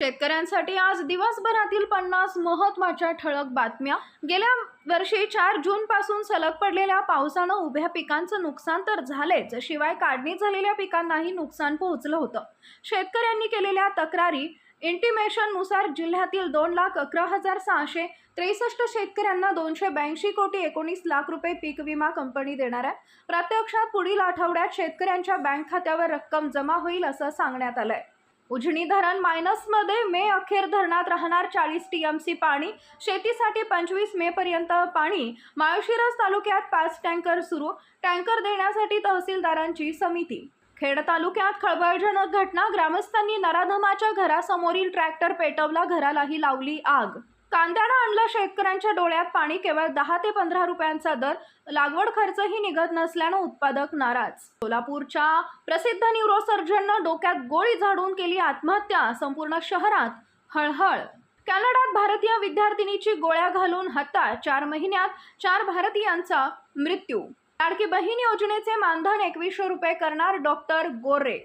शेतकऱ्यांसाठी आज दिवसभरातील 50 महत्त्वाच्या ठळक बातम्या। गेल्या वर्षी 4 जून पासून सलग पडलेल्या पावसानं उभ्या पिकांचं नुकसान तर झालेच, शिवाय काढणी झालेल्या पिकांनाही नुकसान पोहोचलं होतं। शेतकऱ्यांनी केलेल्या तक्रारी इंटिमेशननुसार जिल्ह्यातील 2,11,663 शेतकऱ्यांना 282 कोटी 19 लाख रुपये पीक विमा कंपनी देणार आहे। प्रत्यक्षात पुढील आठवड्यात शेतकऱ्यांच्या बँक खात्यावर रक्कम जमा होईल असं सांगण्यात आलंय। उजनी धरण मायनसमध्ये मे अखेर धरणात राहणार 40 टीएमसी पाणी। शेतीसाठी 25 मे पर्यंत पाणी। माळशिरस तालुक्यात 5 टँकर सुरू। टँकर देण्यासाठी तहसीलदारांची समिती। खेड तालुक्यात खळबळजनक घटना। ग्रामस्थांनी नराधमाच्या घरासमोरील ट्रॅक्टर पेटवला, घरालाही लावली आग। कांद्याला आणलं शेतकऱ्यांच्या डोळ्यात पाणी। केवळ 10 ते 15 रुपयांचा दर, लागवड खर्चही निघत नसल्यानं उत्पादक नाराज। सोलापूरच्या प्रसिद्ध न्यूरोसर्जननं डोक्यात गोळी झाडून केली आत्महत्या। संपूर्ण शहरात हळहळ। कॅनडात भारतीय विद्यार्थिनीची गोळ्या घालून हत्या। 4 महिन्यात 4 भारतीयांचा मृत्यू। लाडकी बहीण योजनेचे मानधन 2100 रुपये करणार डॉक्टर गोरे।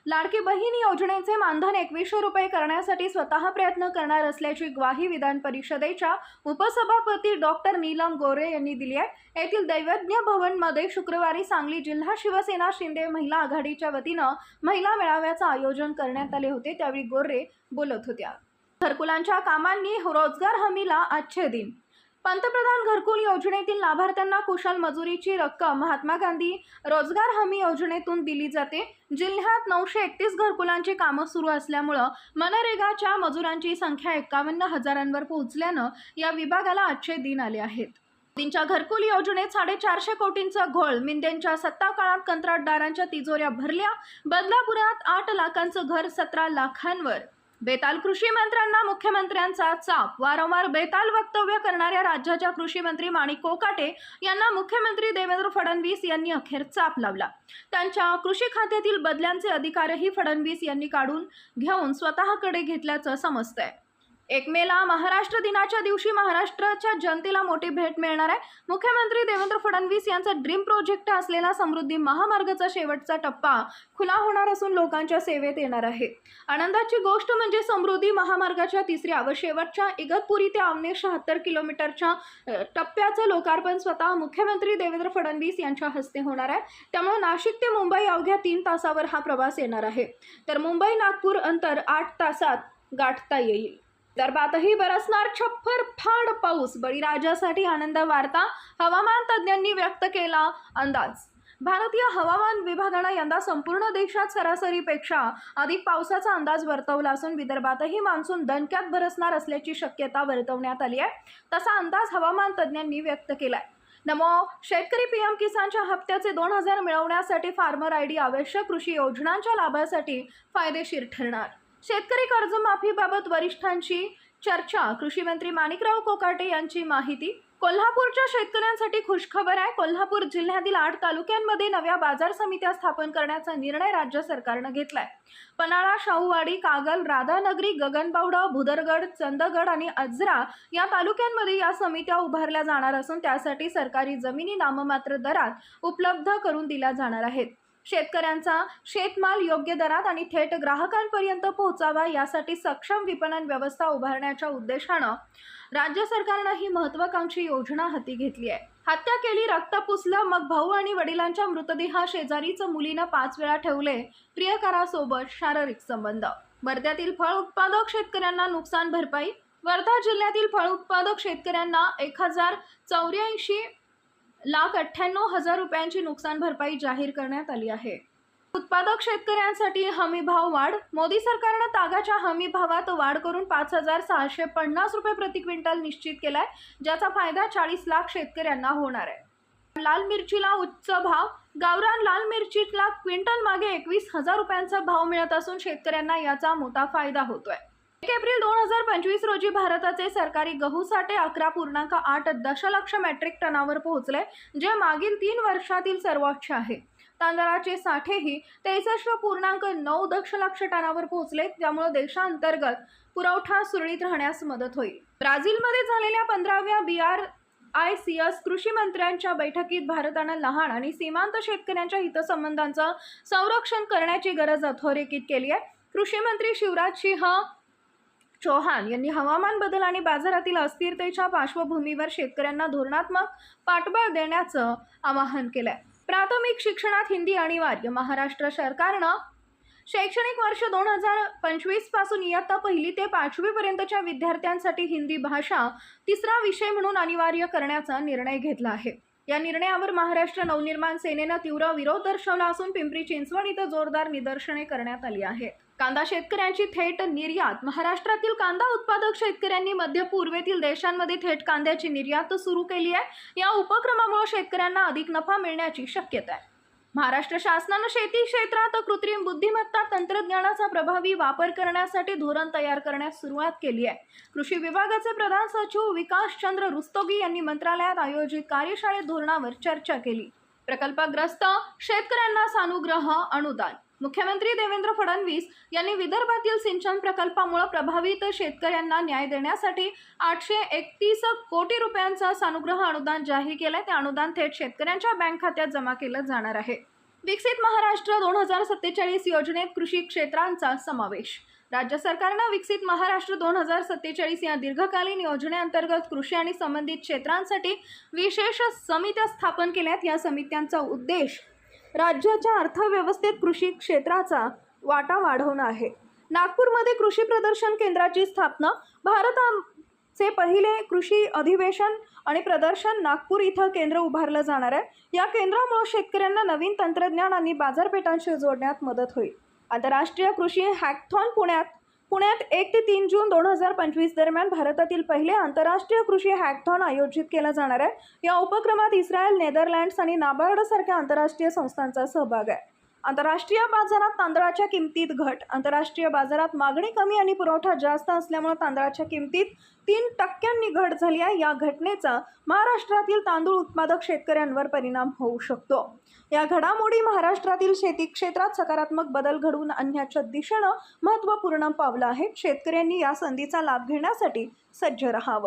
लाडकी बहीण योजनेचे मानधन 2100 रुपये करण्यासाठी स्वतः प्रयत्न करणार असल्याची ग्वाही विधान परिषदेच्या उपसभापती डॉक्टर नीलम गोरे यांनी दिली आहे। येथील दैवज्ञ भवनमध्ये शुक्रवारी सांगली जिल्हा शिवसेना शिंदे महिला आघाडीच्या वतीनं महिला मेळाव्याचं आयोजन करण्यात आले होते, त्यावेळी गोरे बोलत होत्या। घरकुलांच्या कामांनी रोजगार हमीला आजचे दिन। पंतप्रधान घरकुल योजनेतील लाभार्थ्यांना कुशल मजुरीची रक्कम महात्मा गांधी रोजगार हमी योजनेतून दिली जाते। जिल्ह्यात 931 घरकुलांची कामं सुरू असल्यामुळे मनरेगाच्या मजुरांची संख्या 51,000वर पोहोचल्यानं या विभागाला आजचे दिन आले आहेत। मोदींच्या घरकुल योजनेत 450 कोटींचा घोळ। मिंदेंच्या सत्ता काळात कंत्राटदारांच्या तिजोऱ्या भरल्या। बदलापुरात 8 लाखांचं घर 17 लाखांवर। बेताल कृषी मंत्र्यांना मुख्यमंत्र्यांचा चाप। वारंवार बेताल वक्तव्य करणाऱ्या राज्याच्या कृषी मंत्री माणिक कोकाटे यांना मुख्यमंत्री देवेंद्र फडणवीस यांनी अखेर चाप लावला। त्यांच्या कृषी खात्यातील बदल्यांचे अधिकारही फडणवीस यांनी काढून घेऊन स्वतःकडे घेतल्याचं समजतंय। 1 मेला महाराष्ट्र दिनाच्या दिवशी महाराष्ट्राच्या जनतेला मोठी भेट मिळणार आहे। मुख्यमंत्री देवेंद्र फडणवीस यांचा ड्रीम प्रोजेक्ट असलेला समृद्धी महामार्गाचा शेवटचा टप्पा खुला होणार असून लोकांच्या सेवेत येणार आहे। आनंदाची गोष्ट म्हणजे समृद्धी महामार्गाच्या 3ऱ्या व शेवटच्या इगतपुरी ते आमने 76 किलोमीटरच्या टप्प्याचं लोकार्पण स्वतः मुख्यमंत्री देवेंद्र फडणवीस यांच्या हस्ते होणार आहे। त्यामुळे नाशिक ते मुंबई अवघ्या 3 तासावर हा प्रवास येणार आहे, तर मुंबई नागपूर अंतर 8 तासात गाठता येईल। विदर्भातही बरसणार छप्पर फाड पाऊस। बळीराजासाठी आनंद वार्ता। हवामान तज्ज्ञांनी व्यक्त केला अंदाज। भारतीय हवामान विभागानं यंदा संपूर्ण देशात सरासरीपेक्षा अधिक पावसाचा अंदाज वर्तवला असून विदर्भातही मान्सून दणक्यात बरसणार असल्याची शक्यता वर्तवण्यात आली आहे, तसा अंदाज हवामान तज्ज्ञांनी व्यक्त केलाय। नमो शेतकरी पीएम किसानच्या हप्त्याचे 2000 मिळवण्यासाठी फार्मर आयडी आवश्यक कृषी योजनांच्या लाभासाठी फायदेशीर ठरणार। शेतकरी कर्जमाफीबाबत वरिष्ठांची चर्चा। कृषी मंत्री माणिकराव कोकाटे यांची माहिती। कोल्हापूरच्या शेतकऱ्यांसाठी खुशखबर आहे। कोल्हापूर जिल्ह्यातील 8 तालुक्यांमध्ये नव्या बाजार समित्या स्थापन करण्याचा निर्णय राज्य सरकारनं घेतलाय। पन्हाळा, शाहूवाडी, कागल, राधानगरी, गगनबावडा, भुदरगड, चंदगड आणि अजरा या तालुक्यांमध्ये या समित्या उभारल्या जाणार असून त्यासाठी सरकारी जमिनी नाममात्र दरात उपलब्ध करून दिल्या जाणार आहेत। शेतकऱ्यांचा शेतमाल योग्य दरात आणि थेट ग्राहकांपर्यंत पोहोचावा यासाठी सक्षम विपणन व्यवस्था उभारण्याच्या उद्देशानं राज्य सरकारनं ही महत्त्वाकांक्षी योजना हाती घेतली आहे। हत्या केली, रक्त पुसलं, मग भाऊ आणि वडिलांच्या मृतदेहा शेजारीच मुलीनं 5 वेळा ठेवले प्रियकरासोबत शारीरिक संबंध। वर्ध्यातील फळ उत्पादक शेतकऱ्यांना नुकसान भरपाई। वर्धा जिल्ह्यातील फळ उत्पादक शेतकऱ्यांना 1,94,98,000 रुपयांची नुकसान भरपाई जाहीर करण्यात आली आहे। उत्पादक शेतकऱ्यांसाठी हमी भाव वाढ। मोदी सरकारनं तागाच्या हमी भावात वाढ करून 5,650 रुपये प्रति क्विंटल निश्चित केलाय, ज्याचा फायदा 40 लाख शेतकऱ्यांना होणार आहे। लाल मिरचीला उच्च भाव। गावरान लाल मिरचीला क्विंटल मागे 21,000 रुपयांचा भाव मिळत असून शेतकऱ्यांना याचा मोठा फायदा होतोय। 1 एप्रिल 2025 रोजी भारताचे सरकारी गहू साठे 11.8 दशलक्ष मेट्रिक टनावर पोहोचले, जे मागील 3 वर्षातील सर्वोच्च आहे। तांदळाचे साठेही 63.9 दशलक्ष टनावर पोहोचले, त्यामुळे देशांतर्गत पुरवठा सुरळीत राहण्यास मदत होईल। ब्राझीलमध्ये झालेल्या 15व्या BRICS कृषी मंत्र्यांच्या बैठकीत भारतानं लहान आणि सीमांत शेतकऱ्यांच्या हितसंबंधांचं संरक्षण करण्याची गरज अधोरेखित केली आहे। कृषी मंत्री शिवराज सिंह चौहान यांनी हवामान बदल आणि बाजारातील अस्थिरतेच्या पार्श्वभूमीवर शेतकऱ्यांना धोरणात्मक पाठबळ देण्याचं आवाहन केलंय. प्राथमिक शिक्षणात हिंदी अनिवार्य. महाराष्ट्र सरकारनं शैक्षणिक वर्ष 2025 पासून इयत्ता 1 ते 5वी पर्यंतच्या विद्यार्थ्यांसाठी हिंदी भाषा तिसरा विषय म्हणून अनिवार्य करण्याचा निर्णय घेतला आहे. या निर्णयावर महाराष्ट्र नवनिर्माण सेनेनं तीव्र विरोध दर्शवला असून पिंपरी चिंचवड इथं जोरदार निदर्शने करण्यात आली आहेत. कांदा शेतकऱ्यांची थेट निर्यात. महाराष्ट्रातील कांदा उत्पादक शेतकऱ्यांनी मध्य पूर्वेतील देशांमध्ये थेट कांद्याची निर्यात सुरू केली आहे. या उपक्रमामुळे शेतकऱ्यांना अधिक नफा मिळण्याची शक्यता आहे. महाराष्ट्र शासनानं शेती क्षेत्रात कृत्रिम बुद्धिमत्ता तंत्रज्ञानाचा प्रभावी वापर करण्यासाठी धोरण तयार करण्यास सुरुवात केली आहे. कृषी विभागाचे प्रधान सचिव विकासचंद्र रुस्तोगी यांनी मंत्रालयात आयोजित कार्यशाळेत धोरणावर चर्चा केली. प्रकल्पग्रस्त शेतकऱ्यांना सानुग्रह अनुदान. मुख्यमंत्री देवेंद्र फडणवीस यांनी विदर्भातील सिंचन प्रकल्पामुळे प्रभावित शेतकऱ्यांना न्याय देण्यासाठी 831 कोटी रुपयांचा सानुग्रह अनुदान जाहीर केले. ते अनुदान थेट शेतकऱ्यांच्या बँक खात्यात जमा केलं जाणार आहे. विकसित महाराष्ट्र 2047 योजनेत कृषी क्षेत्रांचा समावेश. राज्य सरकारनं विकसित महाराष्ट्र 2047 या दीर्घकालीन योजनेअंतर्गत कृषी आणि संबंधित क्षेत्रांसाठी विशेष समित्या स्थापन केल्यात. या समित्यांचा उद्देश राज्याच्या अर्थव्यवस्थेत कृषी क्षेत्राचा वाटा वाढवणं आहे. नागपूरमध्ये कृषी प्रदर्शन केंद्राची स्थापना. भारताचे पहिले कृषी अधिवेशन आणि प्रदर्शन नागपूर इथं केंद्र उभारलं जाणार आहे. या केंद्रामुळे शेतकऱ्यांना नवीन तंत्रज्ञान आणि बाजारपेठांशी जोडण्यात मदत होईल. आंतरराष्ट्रीय कृषी हॅकथॉन पुण्यात 1 ते 3 जून 2025 दरम्यान भारतातील पहिले आंतरराष्ट्रीय कृषी हॅकथॉन आयोजित केला जाणार आहे. या उपक्रमात इस्रायल, नेदरलँड्स आणि नाबार्ड सारख्या आंतरराष्ट्रीय संस्थांचा सहभाग आहे. आंतरराष्ट्रीय बाजारात तांदळाच्या किमतीत घट. आंतरराष्ट्रीय बाजारात मागणी कमी आणि पुरवठा जास्त असल्यामुळे तांदळाच्या किमतीत 3% घट झाली आहे. या घटनेचा महाराष्ट्रातील तांदूळ उत्पादक शेतकऱ्यांवर परिणाम होऊ शकतो. या घडामोडी महाराष्ट्रातील शेती क्षेत्रात सकारात्मक बदल घडवून आणण्याच्या दिशेनं महत्त्वपूर्ण पावलं आहेत. शेतकऱ्यांनी या संधीचा लाभ घेण्यासाठी सज्ज राहावं.